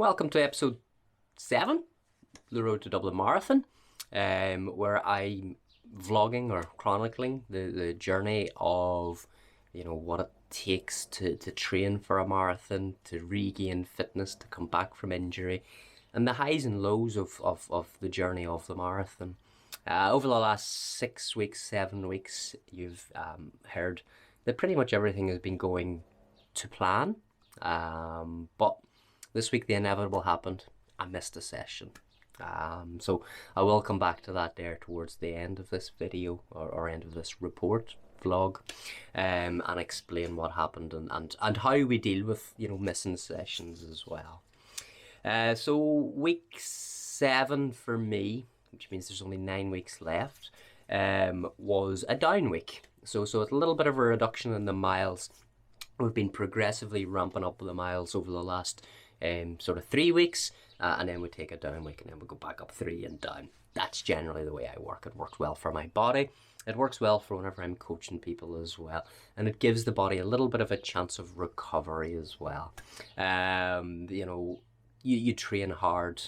Welcome to episode 7, the Road to Dublin Marathon, where I'm vlogging or chronicling the journey of, what it takes to train for a marathon, to regain fitness, to come back from injury, and the highs and lows of the journey of the marathon. Over the last 6 weeks, 7 weeks, you've heard that pretty much everything has been going to plan, but this week the inevitable happened. I missed a session. So I will come back to that there towards the end of this video or end of this report vlog, and explain what happened and how we deal with missing sessions as well. So week 7 for me, which means there's only 9 weeks left, was a down week. So it's a little bit of a reduction in the miles. We've been progressively ramping up the miles over the last sort of 3 weeks, and then we take a down week and then we go back up 3 and down. That's generally the way I work. It works well for my body. It works well for whenever I'm coaching people as well, and it gives the body a little bit of a chance of recovery as well. You train hard,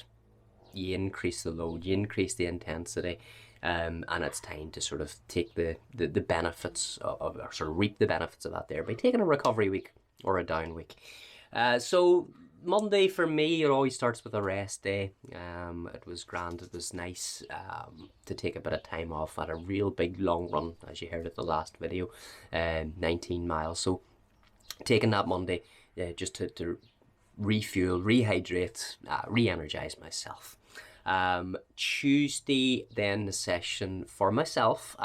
you increase the load, you increase the intensity, and it's time to sort of take the benefits of or sort of reap the benefits of that there by taking a recovery week or a down week. So Monday for me, it always starts with a rest day. It was grand. It was nice to take a bit of time off. I had a real big long run, as you heard at the last video, 19 miles. So taking that Monday just to refuel, rehydrate, re-energize myself. Tuesday, then the session for myself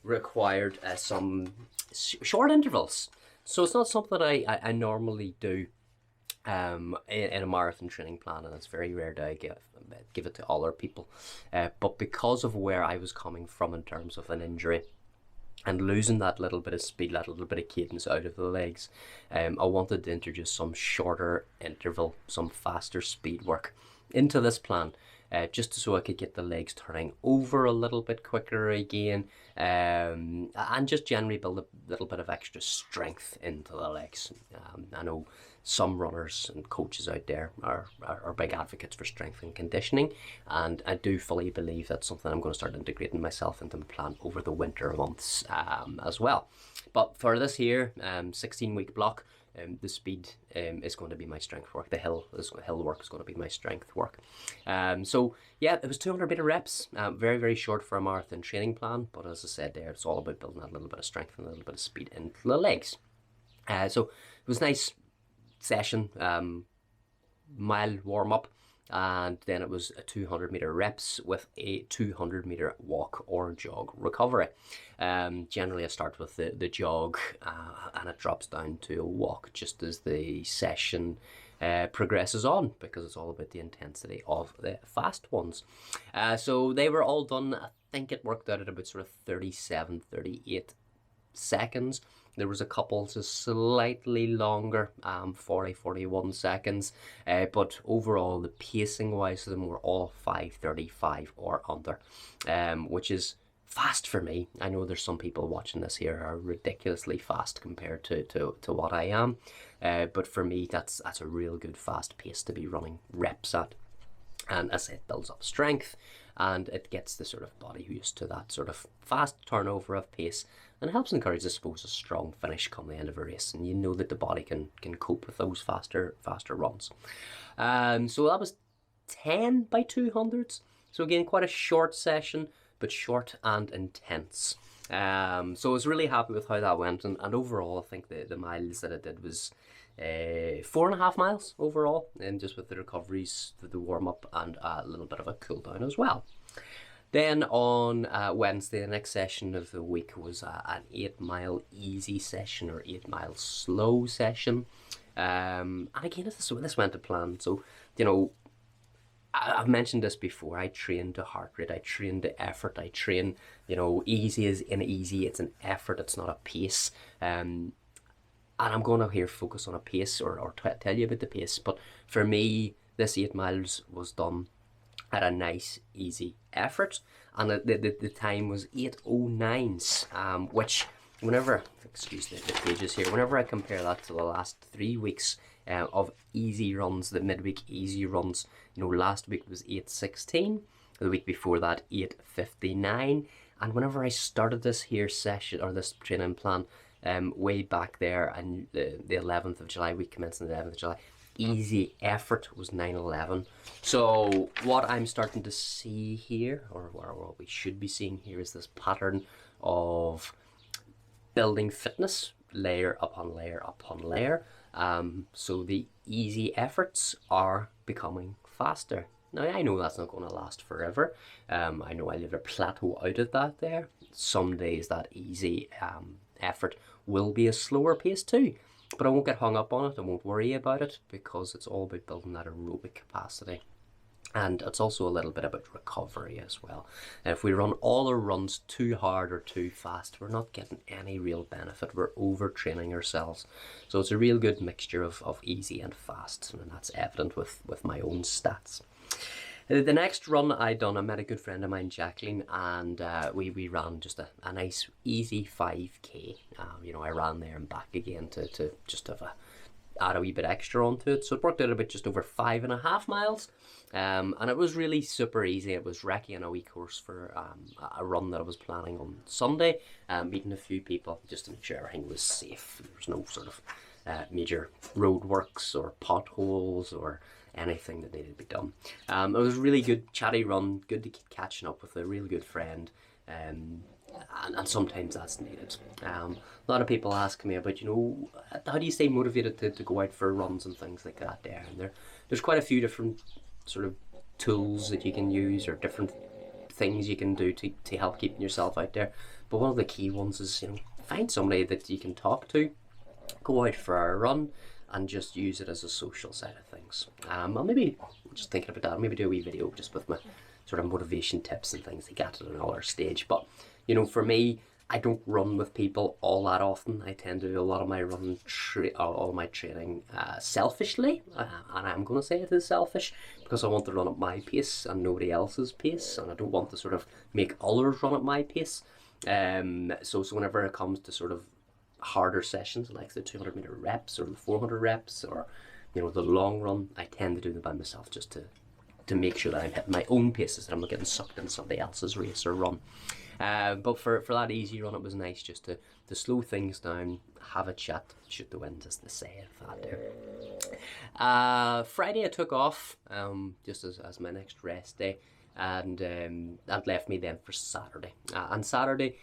required some short intervals. So it's not something that I normally do in a marathon training plan, and it's very rare that I give it to other people. But because of where I was coming from in terms of an injury and losing that little bit of speed, that little bit of cadence out of the legs, I wanted to introduce some shorter interval, some faster speed work into this plan, just so I could get the legs turning over a little bit quicker again, and just generally build a little bit of extra strength into the legs. I know some runners and coaches out there are big advocates for strength and conditioning, and I do fully believe that's something I'm going to start integrating myself into my plan over the winter months as well. But for this here 16-week block, the speed is going to be my strength work. The hill work is going to be my strength work. So yeah, it was 200 meter reps. Very, very short for a marathon training plan, but as I said there, it's all about building that little bit of strength and a little bit of speed into the legs. So it was a nice session, mile warm up, and then it was a 200 meter reps with a 200 meter walk or jog recovery. Generally I start with the jog, and it drops down to a walk just as the session progresses on, because it's all about the intensity of the fast ones. So they were all done. I think it worked out at about sort of 37, 38 seconds. There was a couple just slightly longer, 40, 41 seconds, but overall the pacing wise of them were all 5:35 or under, which is fast for me. I know there's some people watching this here are ridiculously fast compared to what I am, but for me that's a real good fast pace to be running reps at. And as it builds up strength, and it gets the sort of body used to that sort of fast turnover of pace, and helps encourage, I suppose, a strong finish come the end of a race, and you know that the body can cope with those faster runs. So that was 10 by 200s. So again, quite a short session, but short and intense. So I was really happy with how that went, and overall I think the miles that I did was 4.5 miles overall, and just with the recoveries, the warm up, and a little bit of a cool down as well. Then on Wednesday, the next session of the week was an 8 mile easy session or 8 mile slow session. And again, this went to plan. So, I've mentioned this before. I train to heart rate. I train to effort. I train, easy is in easy. It's an effort. It's not a pace. And I'm going to here focus on a pace or tell you about the pace. But for me, this 8 miles was done at a nice, easy effort. And the time was 8:09s, which whenever, excuse the pages here, whenever I compare that to the last 3 weeks, of easy runs, the midweek easy runs. You know, last week was 8:16, the week before that 8:59, and whenever I started this here session or this training plan, way back there, and the 11th of July, we commenced on the 11th of July, easy effort was 9:11. So what I'm starting to see here, or what we should be seeing here, is this pattern of building fitness layer upon layer upon layer. So the easy efforts are becoming faster. Now, I know that's not going to last forever. I know I live a plateau out of that there. Some days that easy effort will be a slower pace too. But I won't get hung up on it. I won't worry about it, because it's all about building that aerobic capacity. And it's also a little bit about recovery as well. And if we run all our runs too hard or too fast, we're not getting any real benefit. We're overtraining ourselves. So it's a real good mixture of easy and fast. And that's evident with my own stats. The next run I done, I met a good friend of mine, Jacqueline, and we ran just a nice easy 5k. You know, I ran there and back again to just have add a wee bit extra onto it. So it worked out about just over 5.5 miles. And it was really super easy. It was recce on a wee course for a run that I was planning on Sunday, meeting a few people just to make sure everything was safe. There was no sort of major roadworks or potholes or anything that needed to be done. It was a really good chatty run, good to keep catching up with a real good friend, and sometimes that's needed. A lot of people ask me about, you know, how do you stay motivated to go out for runs and things like that there, and there's quite a few different sort of tools that you can use, or different things you can do to help keeping yourself out there. But one of the key ones is, you know, find somebody that you can talk to, go out for a run, and just use it as a social side of things. I'll maybe, just thinking about that, I'll maybe do a wee video just with my sort of motivation tips and things like that at another stage. But, you know, for me, I don't run with people all that often. I tend to do a lot of my running, all my training selfishly, and I'm going to say it is selfish, because I want to run at my pace and nobody else's pace, and I don't want to sort of make others run at my pace. So whenever it comes to sort of harder sessions like the 200 meter reps or the 400 reps, or, you know, the long run, I tend to do them by myself, just to make sure that I'm hitting my own paces, that I'm not getting sucked into somebody else's race or run. But for that easy run, it was nice just to slow things down, have a chat, shoot the wind, as they say, that there. Friday I took off, just as my next rest day, and that left me then for Saturday. On Saturday,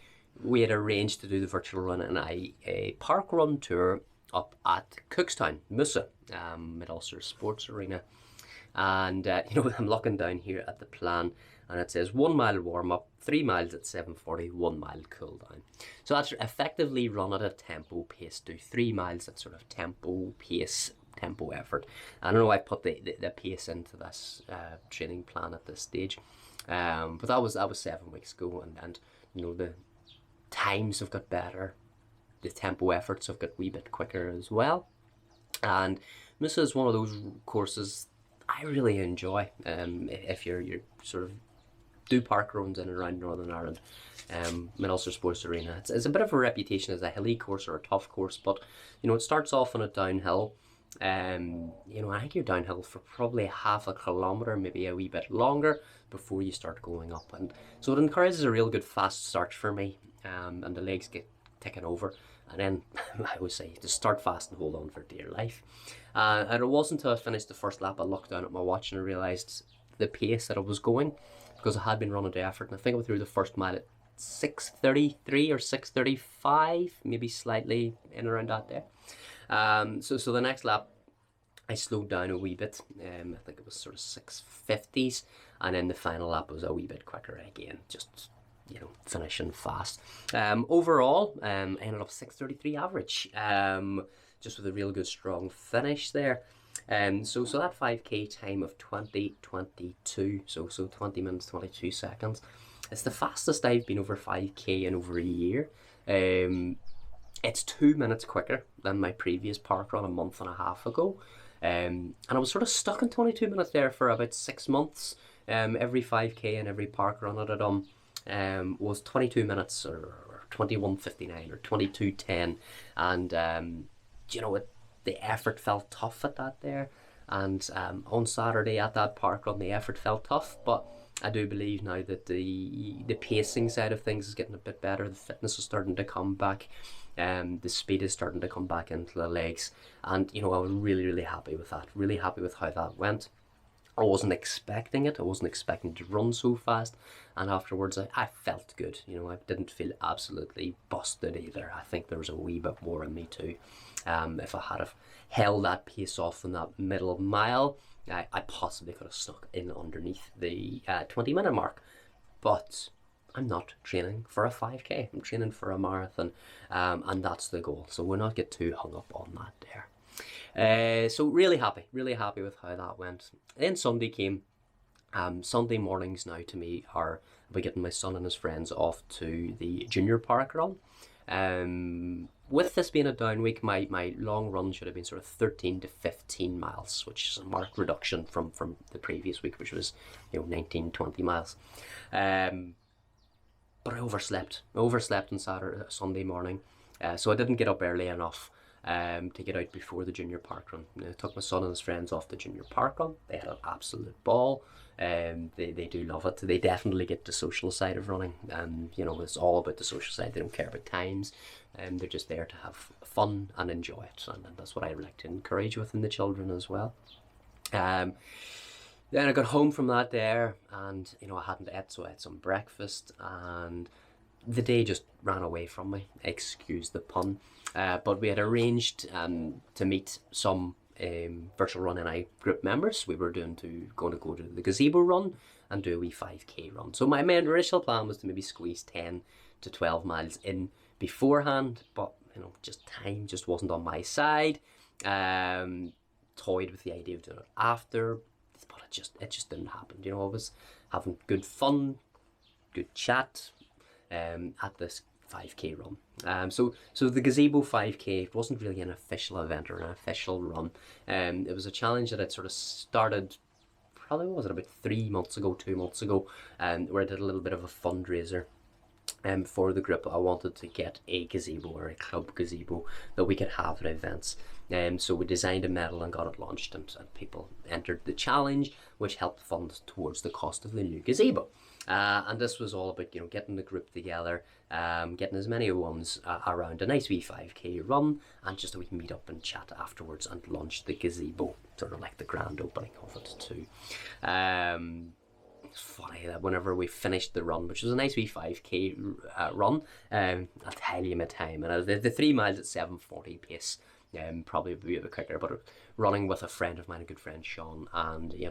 we had arranged to do the virtual run and a park run tour up at Cookstown, Musa, Mid-Ulster Sports Arena. And, you know, I'm looking down here at the plan, and it says 1 mile warm up, 3 miles at 7:40, 1 mile cool down. So that's effectively run at a tempo pace, do 3 miles at sort of tempo pace, tempo effort. I don't know, I put the pace into this training plan at this stage. But that was 7 weeks ago, and you know, the times have got better, the tempo efforts have got a wee bit quicker as well. And this is one of those courses I really enjoy. If you're sort of do park runs in and around Northern Ireland, Mid-Ulster Sports Arena, it's a bit of a reputation as a hilly course or a tough course, but you know, it starts off on a downhill. You know, I think you're downhill for probably half a kilometre, maybe a wee bit longer, before you start going up, and so it encourages a real good fast start for me, and the legs get taken over, and then I always say to start fast and hold on for dear life. And it wasn't until I finished the first lap I looked down at my watch and I realised the pace that I was going, because I had been running to effort, and I think I went through the first mile at 6:33 or 6:35, maybe slightly in around that there. So the next lap I slowed down a wee bit. I think it was sort of 6:50s, and then the final lap was a wee bit quicker again, just, you know, finishing fast. Overall, I ended up 6:33 average, just with a real good strong finish there. So that 5k time of 20:22, so 20 minutes 22 seconds. It's the fastest I've been over 5k in over a year. It's 2 minutes quicker than my previous park run a month and a half ago. And I was sort of stuck in 22 minutes there for about 6 months. Every 5k and every park run that I'd done was 22 minutes or 21:59 or 22:10, and you know, the effort felt tough at that there. And on Saturday at that park run, the effort felt tough, but I do believe now that the pacing side of things is getting a bit better. The fitness is starting to come back. The speed is starting to come back into the legs. And, I was really, really happy with that. Really happy with how that went. I wasn't expecting it. I wasn't expecting to run so fast. And afterwards, I felt good. I didn't feel absolutely busted either. I think there was a wee bit more in me too. If I had have held that pace off in that middle mile, I possibly could have snuck in underneath the 20-minute mark. But I'm not training for a 5K. I'm training for a marathon, and that's the goal. So we'll not get too hung up on that there. So really happy with how that went. Then Sunday came. Sunday mornings now to me are about getting my son and his friends off to the junior park run. With this being a down week, my long run should have been sort of 13 to 15 miles, which is a marked reduction from the previous week, which was 19, 20 miles. But I overslept on Sunday morning, so I didn't get up early enough to get out before the junior park run. I took my son and his friends off the junior park run. They had an absolute ball. They do love it. They definitely get the social side of running. It's all about the social side. They don't care about times. They're just there to have fun and enjoy it. And that's what I like to encourage within the children as well. Then I got home from that there, and I hadn't ate, so I had some breakfast, and the day just ran away from me. Excuse the pun. But we had arranged to meet some Virtual Run NI group members. We were going to go to the gazebo run and do a wee 5K run. So my initial plan was to maybe squeeze 10 to 12 miles in beforehand, but just time just wasn't on my side. Toyed with the idea of doing it after, but it just didn't happen. I was having good fun, good chat at this 5K run. So the gazebo 5K wasn't really an official event or an official run. It was a challenge that I'd sort of started probably, what was it, about 2 months ago, where I did a little bit of a fundraiser for the group. I wanted to get a gazebo or a club gazebo that we could have at events. So we designed a medal and got it launched, and people entered the challenge, which helped fund towards the cost of the new gazebo. And this was all about getting the group together, getting as many ones around a nice wee 5K run, and just so we can meet up and chat afterwards and launch the gazebo, sort of like the grand opening of it too. It's funny that whenever we finished the run, which was a nice wee 5K run, I'll tell you my time, and the 3 miles at 7:40 pace. Probably a bit quicker, but running with a friend of mine, a good friend Sean, and we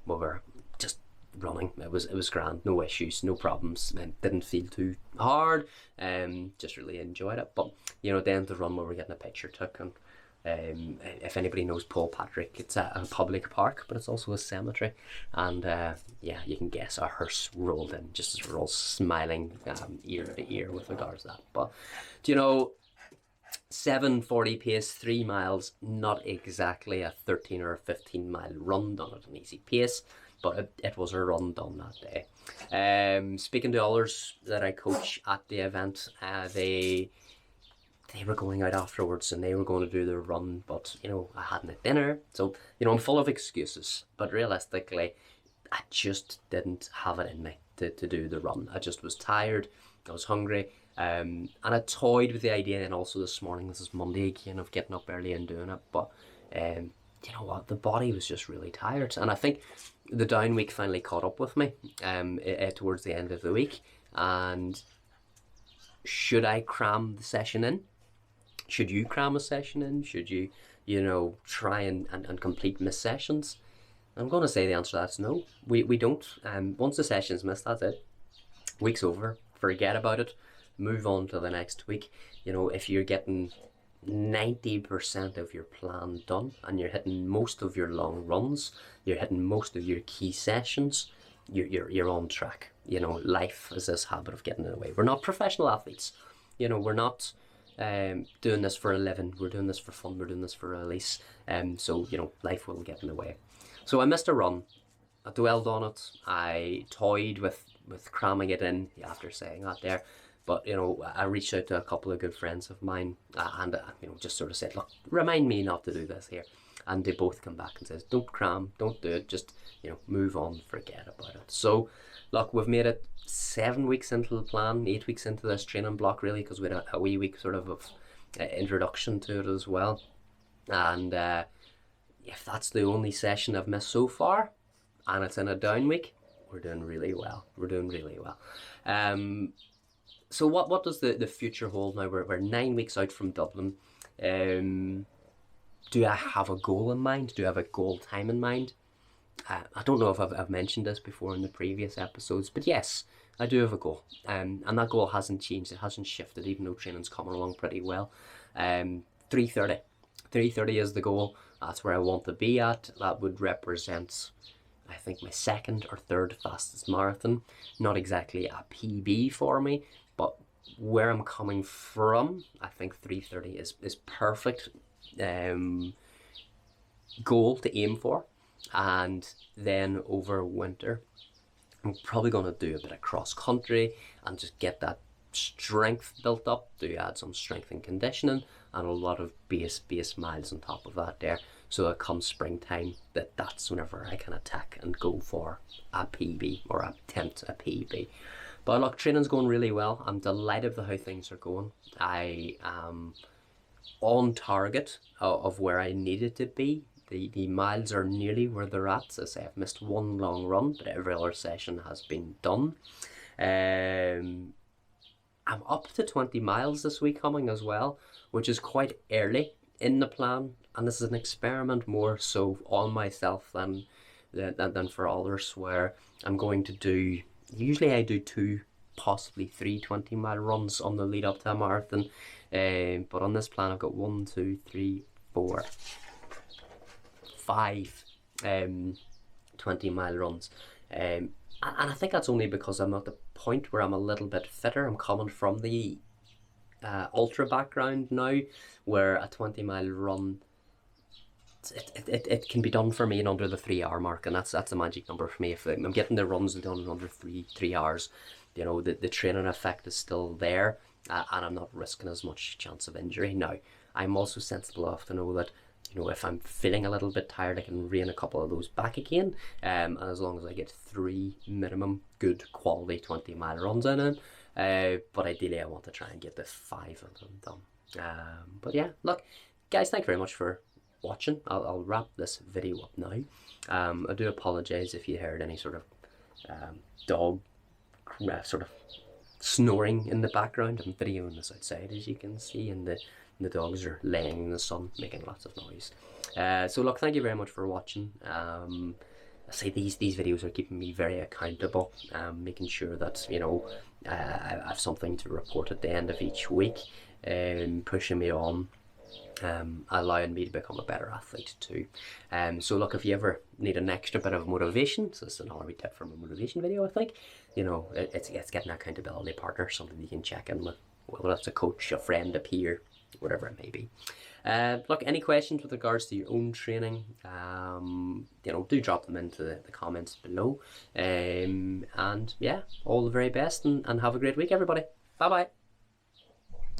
were just running. It was grand, no issues, no problems. Didn't feel too hard. Just really enjoyed it. But then the run, we were getting a picture took, and if anybody knows Paul Patrick, it's a public park, but it's also a cemetery, and you can guess a hearse rolled in, just as we're all smiling ear to ear with regards to that. But 7:40 pace, 3 miles, not exactly a 13 or a 15 mile run done at an easy pace, but it was a run done that day. Speaking to others that I coach at the event, they were going out afterwards and they were going to do their run, but I hadn't had dinner, so I'm full of excuses, but realistically I just didn't have it in me to do the run. I just was tired, I was hungry, and I toyed with the idea, and also this morning, this is Monday again, of getting up early and doing it, but you know what, the body was just really tired, and I think the down week finally caught up with me towards the end of the week. And should I cram the session in? Should you cram a session in? Should you try and complete missed sessions? I'm going to say the answer to that is no. We don't. Once the session's missed, that's it. Week's over. Forget about it. Move on to the next week. If you're getting 90% of your plan done and you're hitting most of your long runs, you're hitting most of your key sessions, you're on track. Life is this habit of getting in the way. We're not professional athletes. We're not doing this for a living. We're doing this for fun. We're doing this for a release. So life will get in the way. So I missed a run. I dwelled on it. I toyed with cramming it in after saying that there. But I reached out to a couple of good friends of mine, and just sort of said, look, remind me not to do this here. And they both come back and says, don't cram, don't do it, just move on, forget about it. So look, we've made it 7 weeks into the plan, 8 weeks into this training block really, because we had a wee week sort of introduction to it as well. And if that's the only session I've missed so far, and it's in a down week, we're doing really well. So what does the future hold now? We're 9 weeks out from Dublin. Do I have a goal in mind? Do I have a goal time in mind? I don't know if I've mentioned this before in the previous episodes, but yes, I do have a goal. And that goal hasn't changed. It hasn't shifted, even though training's coming along pretty well. 3:30. 3:30 is the goal. That's where I want to be at. That would represent, I think, my second or third fastest marathon. Not exactly a PB for me, but where I'm coming from, I think 3:30 is perfect goal to aim for. And then over winter, I'm probably going to do a bit of cross country and just get that strength built up, to add some strength and conditioning, and a lot of base miles on top of that there, so that come springtime, that's whenever I can attack and go for a PB or attempt a PB. But look, training's going really well. I'm delighted with how things are going. I am on target of where I needed to be. The miles are nearly where they're at. As I say, I've missed one long run, but every other session has been done. I'm up to 20 miles this week coming as well, which is quite early in the plan, and this is an experiment more so on myself than for others, where I'm going to do, usually I do 2, possibly 3 20-mile runs on the lead up to a marathon, but on this plan I've got 1, 2, 3, 4, 5 20-mile runs. And I think that's only because I'm at the point where I'm a little bit fitter. I'm coming from the ultra background now, where a 20-mile run, it can be done for me in under the 3-hour mark, and that's a magic number for me. If I'm getting the runs done in under 3 hours, the training effect is still there, and I'm not risking as much chance of injury. Now, I'm also sensible enough to know that if I'm feeling a little bit tired, I can rein a couple of those back again. And as long as I get 3 minimum good quality 20-mile runs in it. But ideally I want to try and get the 5 of them done. But yeah, look, guys, thank you very much for watching. I'll wrap this video up now. I do apologise if you heard any sort of dog sort of snoring in the background. I'm videoing this outside, as you can see, and the dogs are laying in the sun making lots of noise. So look, thank you very much for watching. I say these videos are keeping me very accountable, making sure that I have something to report at the end of each week, pushing me on, allowing me to become a better athlete too. So look, if you ever need an extra bit of motivation, so this is another wee tip from a motivation video, I think, it's getting an accountability partner, something you can check in with, whether that's a coach, a friend, a peer, whatever it may be. Look, any questions with regards to your own training, do drop them into the comments below. And yeah, all the very best, and have a great week, everybody. Bye bye.